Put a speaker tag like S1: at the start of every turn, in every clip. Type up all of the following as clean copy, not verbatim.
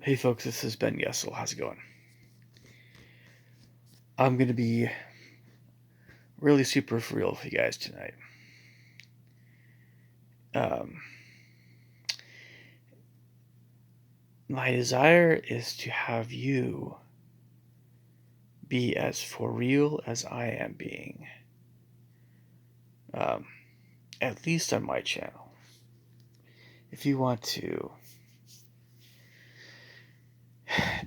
S1: Hey folks, this is Ben Yessel. How's it going? I'm going to be really super for real with you guys tonight. Um, my desire is to have you be as for real as I am being. Um, at least on my channel. If you want to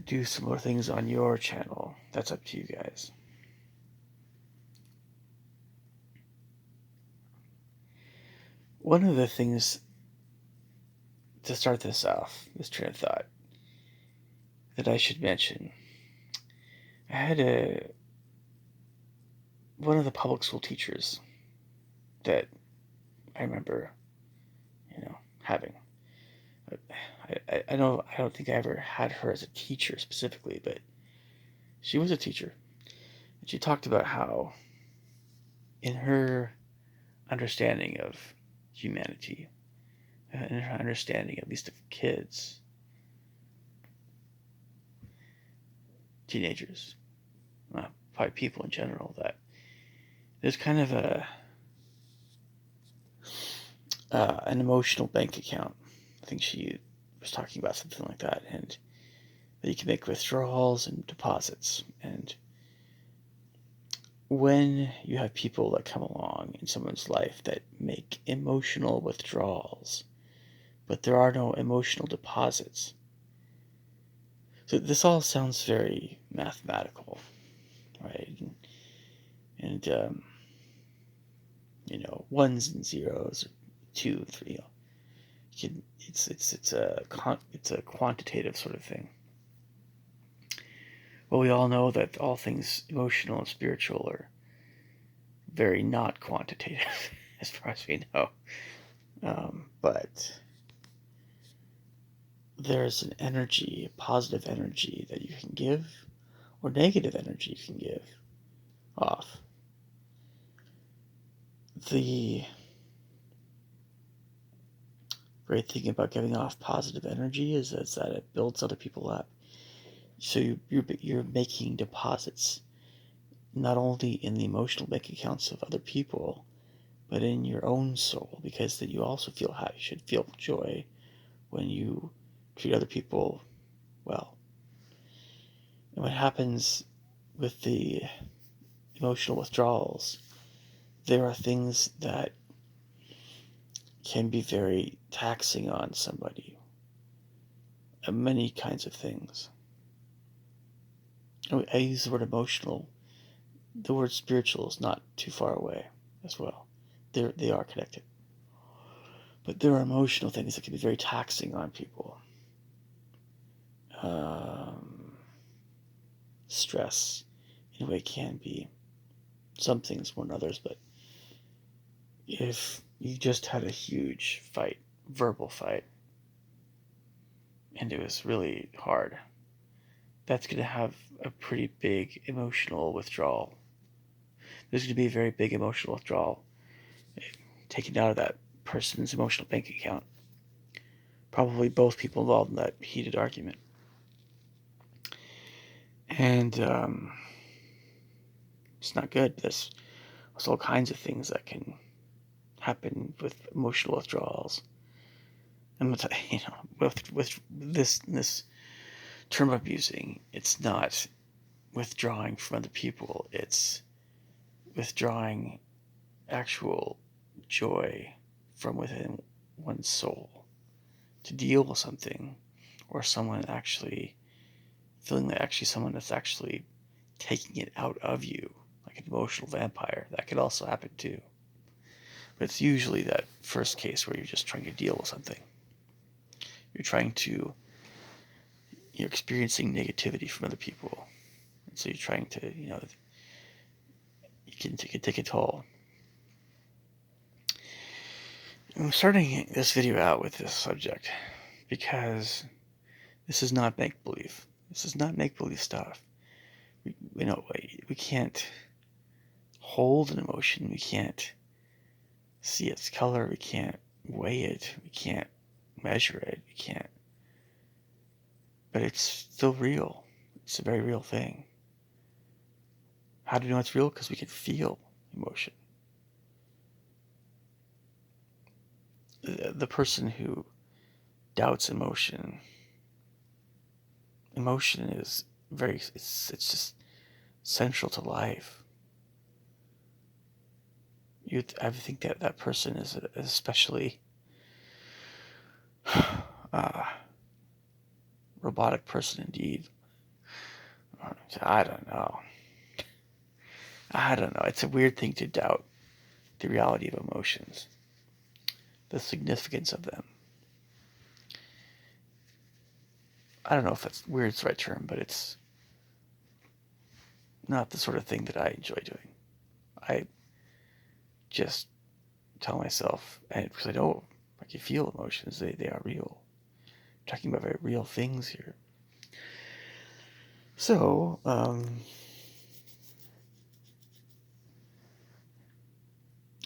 S1: do similar things on your channel, that's up to you guys. One of the things to start this off, this train of thought, that I should mention, I had one of the public school teachers that I remember, having. I don't think I ever had her as a teacher specifically, but she was a teacher. And she talked about how, in her understanding of humanity, in her understanding, at least of kids, teenagers, probably people in general, that there's kind of an emotional bank account. I think she was talking about something like that, and that you can make withdrawals and deposits. And when you have people that come along in someone's life that make emotional withdrawals, but there are no emotional deposits. So this all sounds very mathematical, right? And ones and zeros, 2, 3. It's a quantitative sort of thing. Well, we all know that all things emotional and spiritual are very not quantitative, as far as we know. But there's an energy, a positive energy that you can give, or negative energy you can give off. The great thing about giving off positive energy is that it builds other people up. So you're making deposits, not only in the emotional bank accounts of other people, but in your own soul, because then you also feel happy. You should feel joy when you treat other people well. And what happens with the emotional withdrawals, there are things that can be very taxing on somebody. Many kinds of things. I use the word emotional. The word spiritual is not too far away as well. They are connected. But there are emotional things that can be very taxing on people. Stress, in a way, can be. Some things more than others, but if you just had a huge fight, verbal fight, and it was really hard, that's going to have a pretty big emotional withdrawal. There's going to be a very big emotional withdrawal taken out of that person's emotional bank account. Probably both people involved in that heated argument. And it's not good. There's all kinds of things that can happen with emotional withdrawals. And with this term I'm using, it's not withdrawing from other people. It's withdrawing actual joy from within one's soul to deal with something, or someone actually feeling that actually someone that's actually taking it out of you, like an emotional vampire. That could also happen too. But it's usually that first case where you're just trying to deal with something. You're experiencing negativity from other people. And so you're trying to, you can take a toll. I'm starting this video out with this subject because this is not make-believe. This is not make-believe stuff. We can't hold an emotion. We can't see its color. We can't weigh it. We can't measure it. We can't. but it's still real. It's a very real thing. How do you know it's real? Because we can feel emotion. The person who doubts emotion is it's just central to life. I think that person is especially robotic person indeed. I don't know. It's a weird thing to doubt the reality of emotions, the significance of them. I don't know if that's weird's the right term, but it's not the sort of thing that I enjoy doing. I just tell myself, and because I know I can feel emotions, they are real. I'm talking about very real things here. So,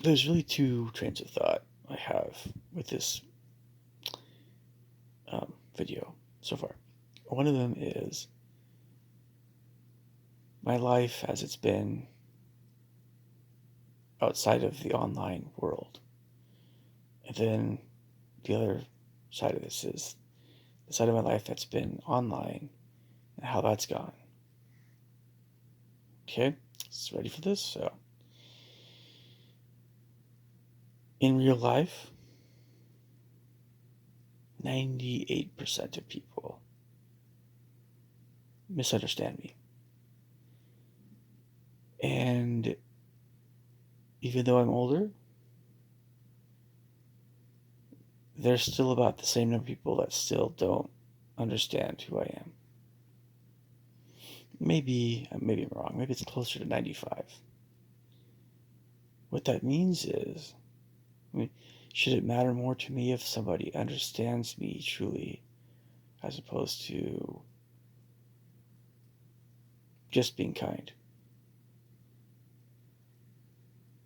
S1: there's really two trains of thought I have with this video so far. One of them is my life as it's been outside of the online world. And then the other side of this is the side of my life that's been online and how that's gone. Okay, so ready for this? So, in real life, 98% of people misunderstand me. And even though I'm older, there's still about the same number of people that still don't understand who I am. Maybe I'm wrong. Maybe it's closer to 95. What that means is, should it matter more to me if somebody understands me truly as opposed to just being kind?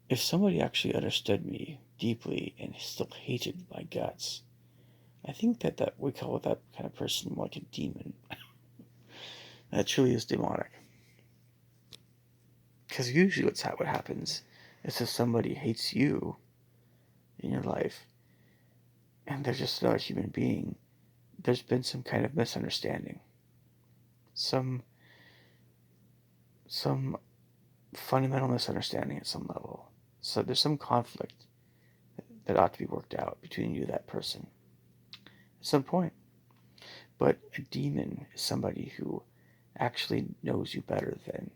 S1: If somebody actually understood me deeply and still hated my guts, I think that we call that kind of person like a demon. That truly is demonic. Because usually what happens is if somebody hates you in your life and they're just another human being, there's been some kind of misunderstanding. Some fundamental misunderstanding at some level. So there's some conflict that ought to be worked out between you and that person at some point. But a demon is somebody who actually knows you better than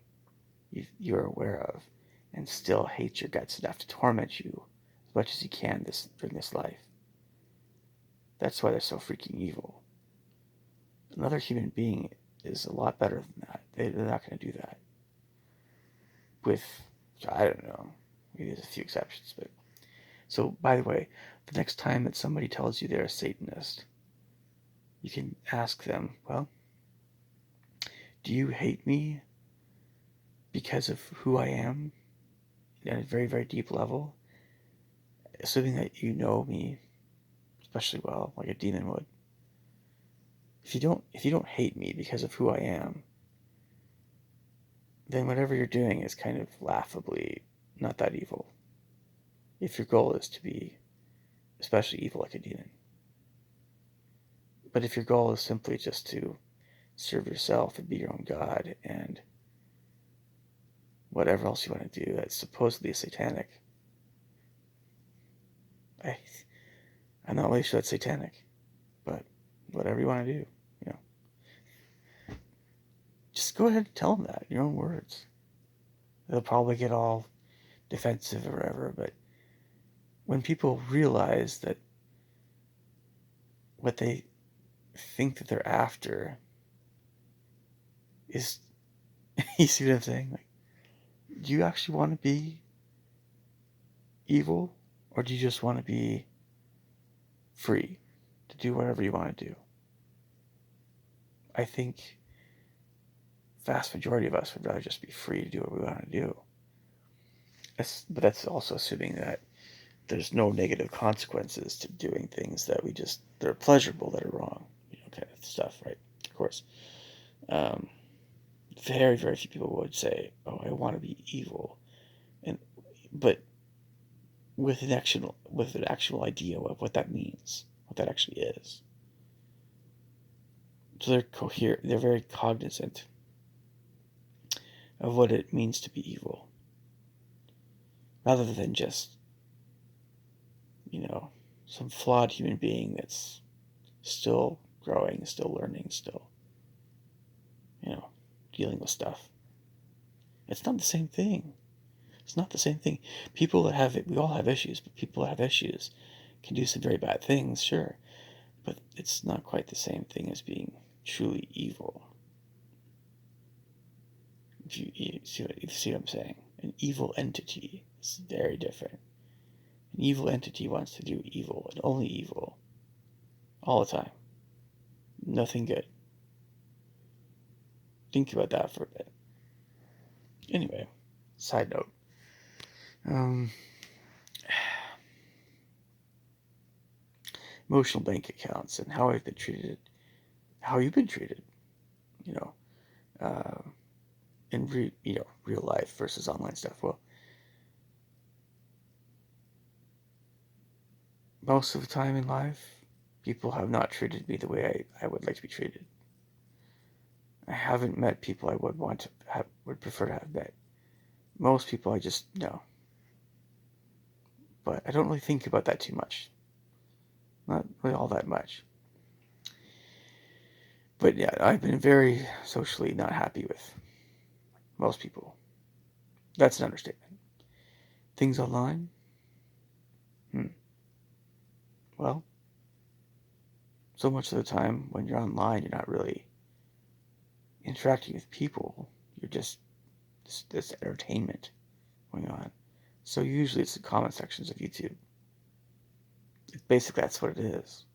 S1: you're aware of and still hates your guts enough to torment you as much as he can during this life. That's why they're so freaking evil. Another human being is a lot better than that. They're not going to do that. With, I don't know, maybe there's a few exceptions, but... So, by the way, the next time that somebody tells you they're a Satanist, you can ask them, well, do you hate me because of who I am at a very, very deep level? Assuming that you know me especially well, like a demon would. If you don't hate me because of who I am, then whatever you're doing is kind of laughably not that evil. If your goal is to be especially evil like a demon. But if your goal is simply just to serve yourself and be your own god and whatever else you want to do that's supposedly satanic, I'm not really sure that's satanic, but whatever you want to do, just go ahead and tell them that in your own words. They'll probably get all defensive or whatever, but when people realize that what they think that they're after is, you see what I'm saying? Like, do you actually want to be evil, or do you just want to be free to do whatever you want to do? I think vast majority of us would rather just be free to do what we want to do. But that's also assuming that there's no negative consequences to doing things that are pleasurable, that are wrong, kind of stuff, right? Of course. Very, very few people would say, "Oh, I want to be evil," but with an actual idea of what that means, what that actually is. So they're coherent. They're very cognizant of what it means to be evil, rather than just, some flawed human being that's still growing, still learning, still, dealing with stuff. It's not the same thing. It's not the same thing. People that have it, we all have issues, but people that have issues can do some very bad things, sure. But it's not quite the same thing as being truly evil. If you see what I'm saying? An evil entity is very different. An evil entity wants to do evil, and only evil, all the time. Nothing good. Think about that for a bit. Anyway, side note. Emotional bank accounts and how I've been treated, how you've been treated, in real life versus online stuff. Well, most of the time in life, people have not treated me the way I would like to be treated. I haven't met people I would prefer to have met. Most people I just know. But I don't really think about that too much. Not really all that much. But yeah, I've been very socially not happy with most people. That's an understatement. Things online? Well, so much of the time when you're online, you're not really interacting with people. You're just this entertainment going on. So usually it's the comment sections of YouTube. Basically, that's what it is.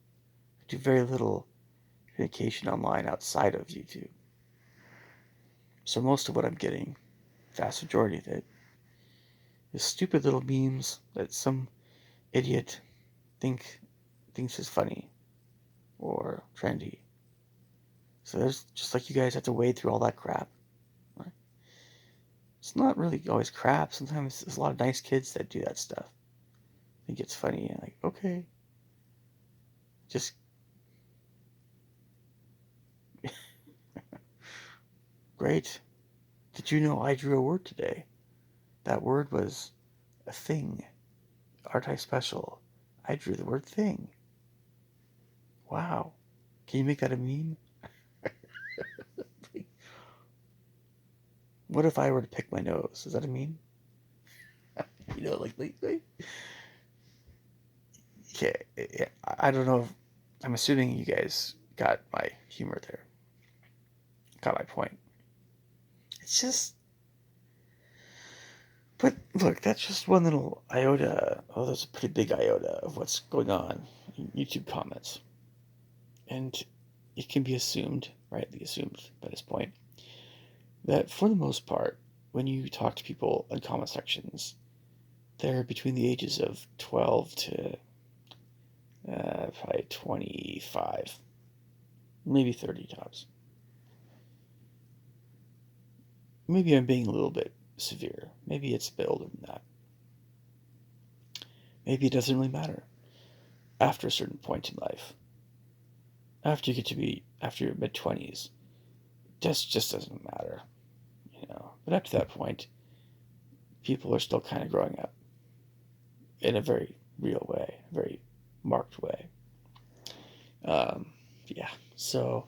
S1: I do very little communication online outside of YouTube. So most of what I'm getting, vast majority of it, is stupid little memes that some idiot thinks is funny or trendy. So there's just like you guys have to wade through all that crap. Right? It's not really always crap. Sometimes there's a lot of nice kids that do that stuff. Think it's funny and like, okay. Just great. Did you know I drew a word today? That word was a thing. Aren't I special? I drew the word thing. Wow. Can you make that a meme? What if I were to pick my nose? Is that a meme? Like lately? Yeah, I don't know. I'm assuming you guys got my humor there. Got my point. It's just... But look, that's just one little iota. Oh, that's a pretty big iota of what's going on in YouTube comments. And it can be assumed, rightly assumed by this point, that for the most part, when you talk to people in comment sections, they're between the ages of 12 to probably 25, maybe 30 tops. Maybe I'm being a little bit severe. Maybe it's a bit older than that. Maybe it doesn't really matter after a certain point in life. After your mid-20s, just doesn't matter, But up to that point, people are still kind of growing up in a very real way, a very marked way. Yeah. So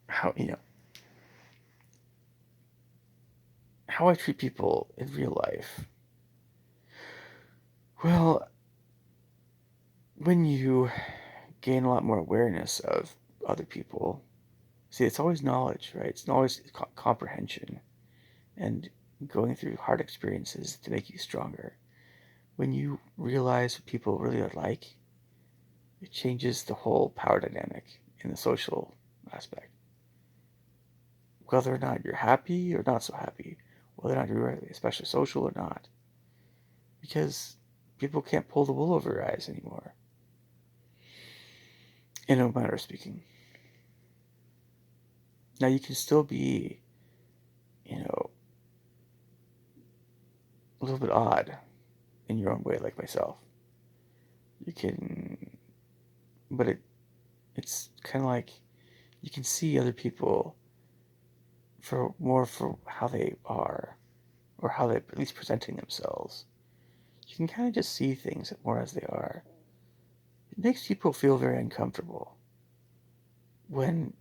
S1: how I treat people in real life. Well, when you gain a lot more awareness of other people, see, it's always knowledge, right? It's always comprehension and going through hard experiences to make you stronger. When you realize what people really are like, it changes the whole power dynamic in the social aspect. Whether or not you're happy or not so happy, whether or not you're especially social or not. Because people can't pull the wool over your eyes anymore. in a manner of speaking. Now, you can still be, a little bit odd in your own way, like myself. You can, but it's kind of like you can see other people for how they are, or how they're at least presenting themselves. You can kind of just see things more as they are. It makes people feel very uncomfortable when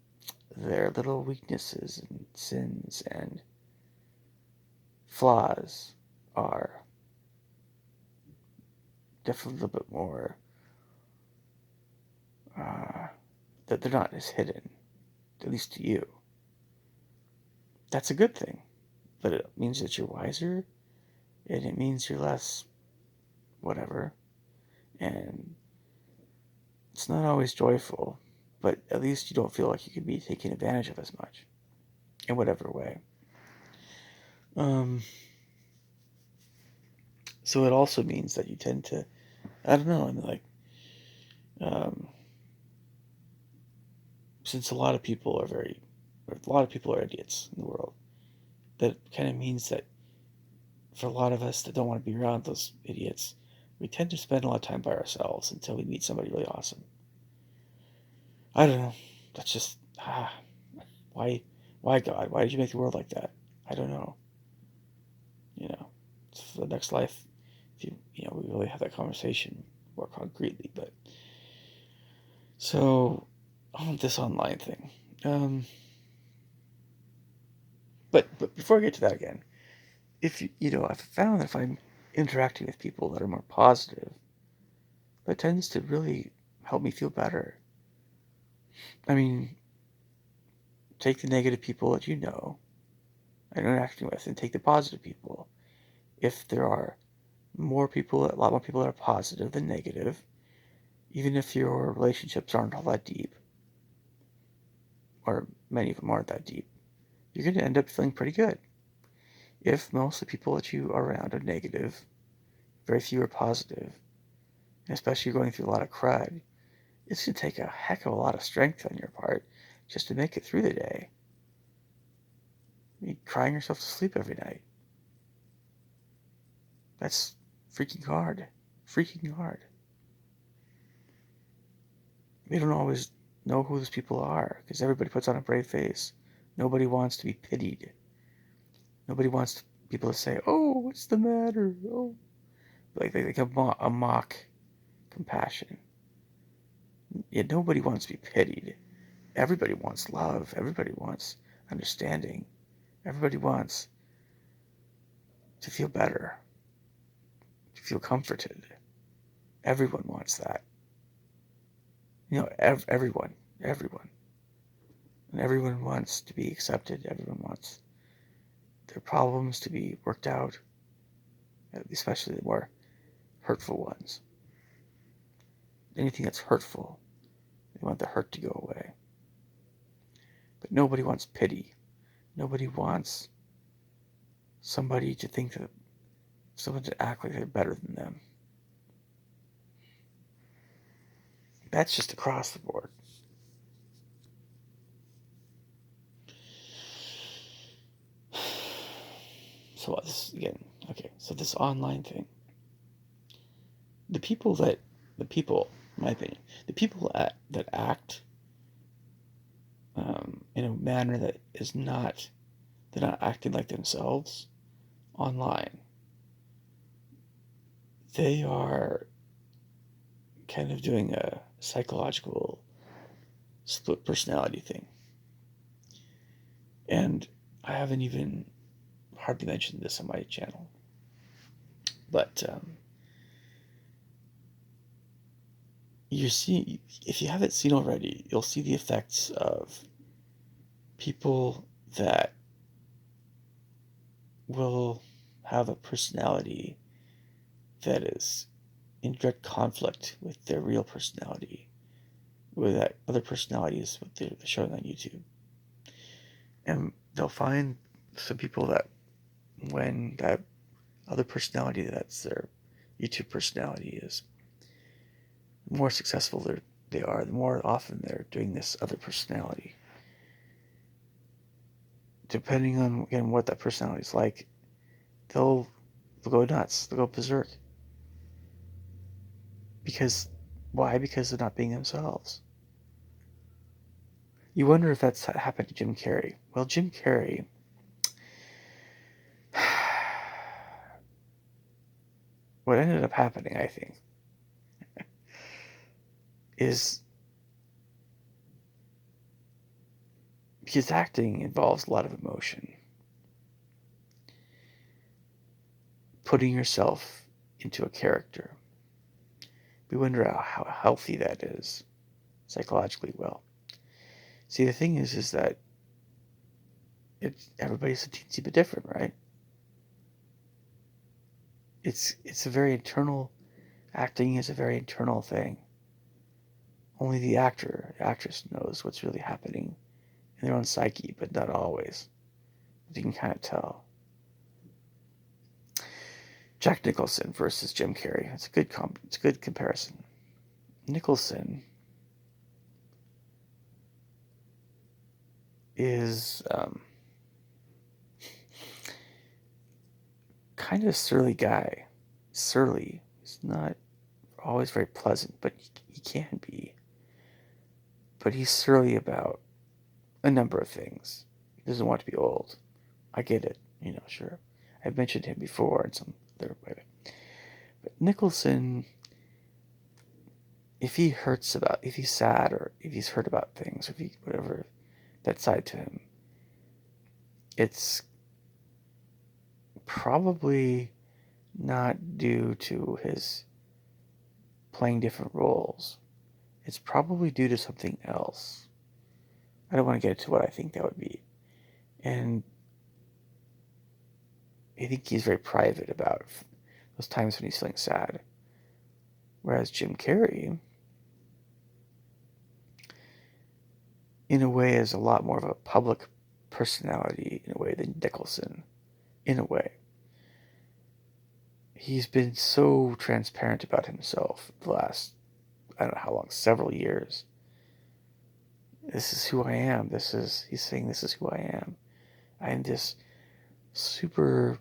S1: their little weaknesses and sins and flaws are definitely a little bit more, that they're not as hidden, at least to you. That's a good thing, but it means that you're wiser, and it means you're less whatever, and it's not always joyful, but at least you don't feel like you can be taken advantage of as much, in whatever way. So it also means that you tend to, I don't know, since a lot of people are idiots in the world, that kind of means that for a lot of us that don't want to be around those idiots, we tend to spend a lot of time by ourselves until we meet somebody really awesome. I don't know. That's just, why God? Why did you make the world like that? I don't know. It's for the next life, if we really have that conversation more concretely. But so on this online thing, but before I get to that again, if I've found that if I'm interacting with people that are more positive, that tends to really help me feel better. I mean, take the negative people that I'm interacting with, and take the positive people. If there are a lot more people that are positive than negative, even if your relationships aren't all that deep, or many of them aren't that deep, you're going to end up feeling pretty good. If most of the people that you are around are negative, very few are positive, and especially going through a lot of crud, it's going to take a heck of a lot of strength on your part just to make it through the day. You're crying yourself to sleep every night. That's freaking hard. Freaking hard. We don't always know who those people are, because everybody puts on a brave face. Nobody wants to be pitied. Nobody wants people to say, "Oh, what's the matter?" Oh, like they have a mock compassion. Yet nobody wants to be pitied. Everybody wants love. Everybody wants understanding. Everybody wants to feel better, to feel comforted. Everyone wants that. Everyone. And everyone wants to be accepted. Everyone wants their problems to be worked out, especially the more hurtful ones. Anything that's hurtful, they want the hurt to go away. But nobody wants pity. Nobody wants someone to act like they're better than them. That's just across the board. So this again, okay. So this online thing, in my opinion, the people that act in a manner that is not, they're not acting like themselves online. They are kind of doing a psychological split personality thing. And I haven't even hardly mentioned this on my channel. But if you haven't seen already, you'll see the effects of people that will have a personality that is in direct conflict with their real personality, with that other personality is what they're showing on YouTube. And they'll find some people that when that other personality that's their YouTube personality is more successful, they are, the more often they're doing this other personality. Depending on, again, what that personality is like, they'll go nuts. They'll go berserk. Because, why? Because they're not being themselves. You wonder if that's happened to Jim Carrey. Well, Jim Carrey, what ended up happening, I think, is because acting involves a lot of emotion. Putting yourself into a character. We wonder how healthy that is psychologically. Well, see, the thing is that everybody's a teensy bit different, right? It's a very internal. Acting is a very internal thing. Only the actress knows what's really happening in their own psyche, but not always. But you can kind of tell. Jack Nicholson versus Jim Carrey. It's a good comparison. Nicholson is kind of a surly guy. Surly. He's not always very pleasant, but he can be. But he's surly about a number of things. He doesn't want to be old. I get it, sure. I've mentioned him before in some other way. But Nicholson, if he's sad, or if he's hurt about things, or whatever, that side to him, it's probably not due to his playing different roles. It's probably due to something else. I don't want to get into what I think that would be. And I think he's very private about those times when he's feeling sad. Whereas Jim Carrey, in a way, is a lot more of a public personality in a way than Nicholson. In a way. He's been so transparent about himself the last, I don't know how long, several years. This is who I am. He's saying this is who I am. I am this super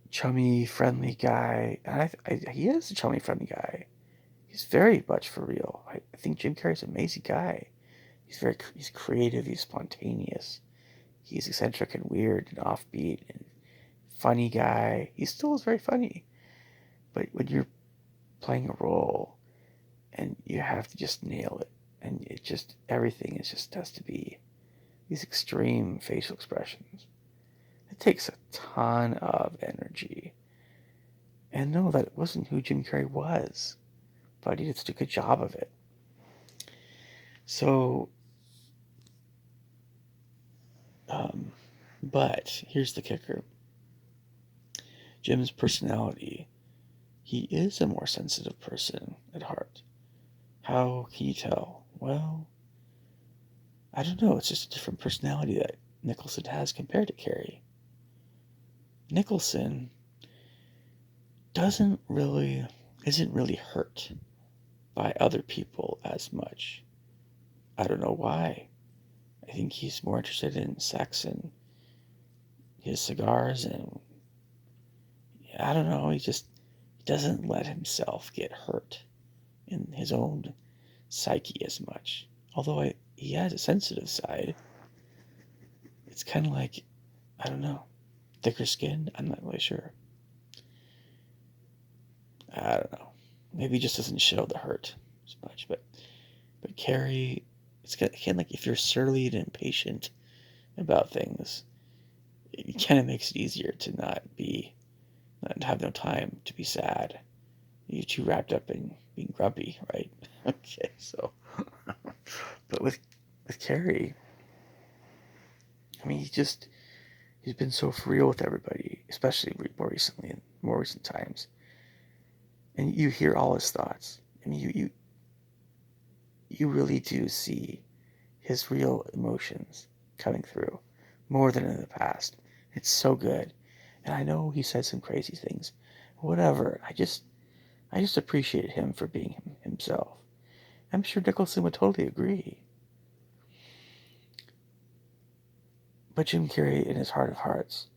S1: chummy, friendly guy. And he is a chummy, friendly guy. He's very much for real. I think Jim Carrey's an amazing guy. He's creative, he's spontaneous. He's eccentric and weird and offbeat and funny guy. He still is very funny. But when you're playing a role and you have to just nail it, and everything has to be these extreme facial expressions. It takes a ton of energy. And no, that wasn't who Jim Carrey was. But he did such a good job of it. So, but here's the kicker. Jim's personality, he is a more sensitive person at heart. How can you tell? Well, I don't know. It's just a different personality that Nicholson has compared to Carrey. Nicholson isn't really hurt by other people as much. I don't know why. I think he's more interested in sex and his cigars, and I don't know, he doesn't let himself get hurt in his own psyche as much. Although he has a sensitive side. It's kind of like, I don't know, thicker skin? I'm not really sure. I don't know. Maybe he just doesn't show the hurt as much. But Carrey, it's kind of like if you're surly and impatient about things, it kind of makes it easier to not have no time to be sad. You're too wrapped up in being grumpy, right? Okay, so, but with Carrey, I mean, he's been so for real with everybody, especially more recently, in more recent times. And you hear all his thoughts. I mean, you really do see his real emotions coming through more than in the past. It's so good. And I know he says some crazy things. Whatever. I just appreciated him for being himself. I'm sure Nicholson would totally agree. But Jim Carrey, in his heart of hearts,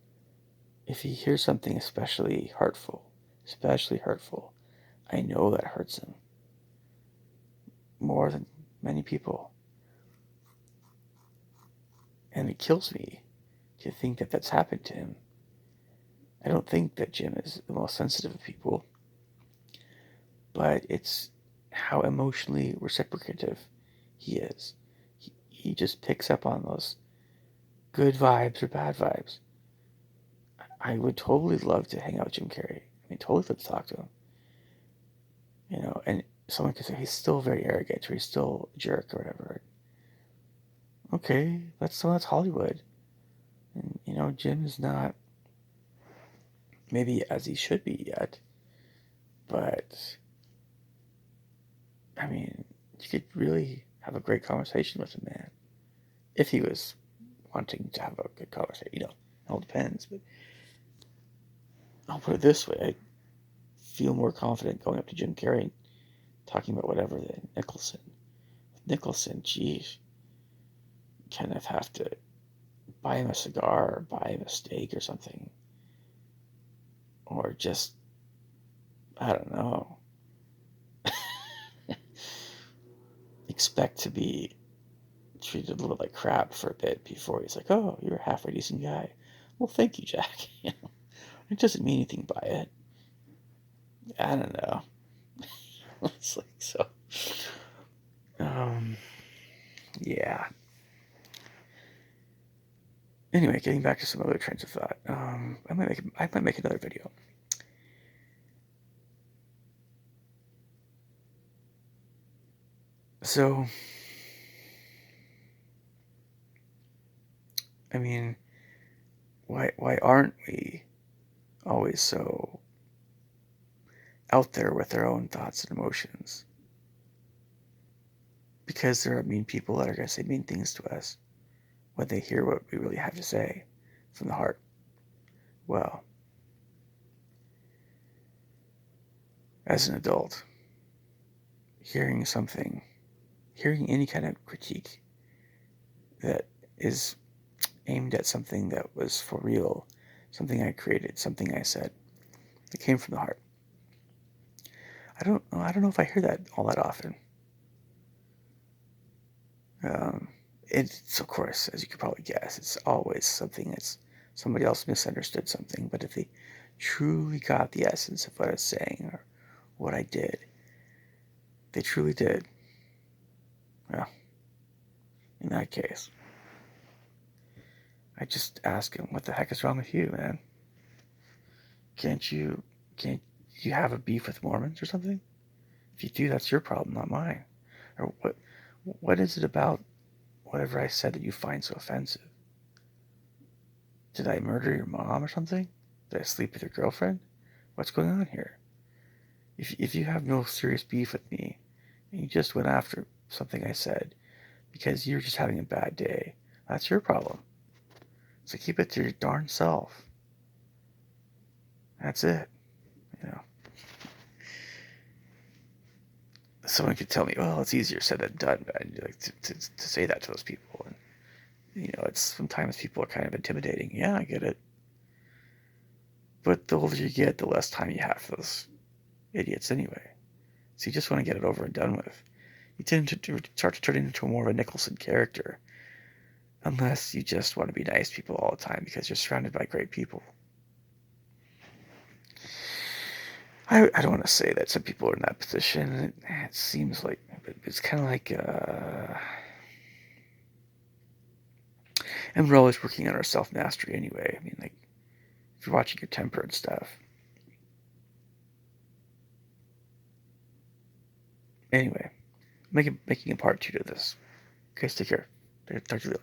S1: if he hears something especially hurtful, I know that hurts him more than many people. And it kills me to think that that's happened to him. I don't think that Jim is the most sensitive of people, but it's how emotionally reciprocative he is. He just picks up on those good vibes or bad vibes. I would totally love to hang out with Jim Carrey. I mean, totally love to talk to him. And someone could say he's still very arrogant or he's still a jerk or whatever. Okay, that's Hollywood. And, Jim is not maybe as he should be yet, but, I mean, you could really have a great conversation with him, man. If he was wanting to have a good conversation, it all depends, but I'll put it this way. I feel more confident going up to Jim Carrey and talking about whatever than Nicholson. With Nicholson, geez, kind of have to buy him a cigar or buy him a steak or something. Or just, I don't know, expect to be treated a little like crap for a bit before he's like, oh, you're a halfway decent guy. Well, thank you, Jack. It doesn't mean anything by it. I don't know. It's like, so, yeah. Anyway, getting back to some other trains of thought. I might make another video. So, I mean, why aren't we always so out there with our own thoughts and emotions? Because there are mean people that are going to say mean things to us when they hear what we really have to say from the heart. Well, as an adult, hearing any kind of critique that is aimed at something that was for real, something I created, something I said, that came from the heart. I don't know if I hear that all that often. It's, of course, as you could probably guess, it's always something that's somebody else misunderstood something. But if they truly got the essence of what I was saying or what I did, they truly did. Well, in that case, I just ask him, what the heck is wrong with you, man? Can't you have a beef with Mormons or something? If you do, that's your problem, not mine. Or what is it about whatever I said that you find so offensive? Did I murder your mom or something? Did I sleep with your girlfriend? What's going on here? If you have no serious beef with me, and you just went after something I said because you're just having a bad day, that's your problem. So keep it to your darn self. That's it. Someone could tell me, well, it's easier said than done, but I'd like to say that to those people. And, it's sometimes people are kind of intimidating. Yeah, I get it. But the older you get, the less time you have for those idiots anyway. So you just want to get it over and done with. You tend to start to turn into more of a Nicholson character. Unless you just want to be nice to people all the time because you're surrounded by great people. I don't want to say that some people are in that position. It seems like it's kind of like, and we're always working on our self-mastery anyway. I mean, like, if you're watching your temper and stuff. Anyway, making a part 2 to this. Okay, take care. Talk to you later.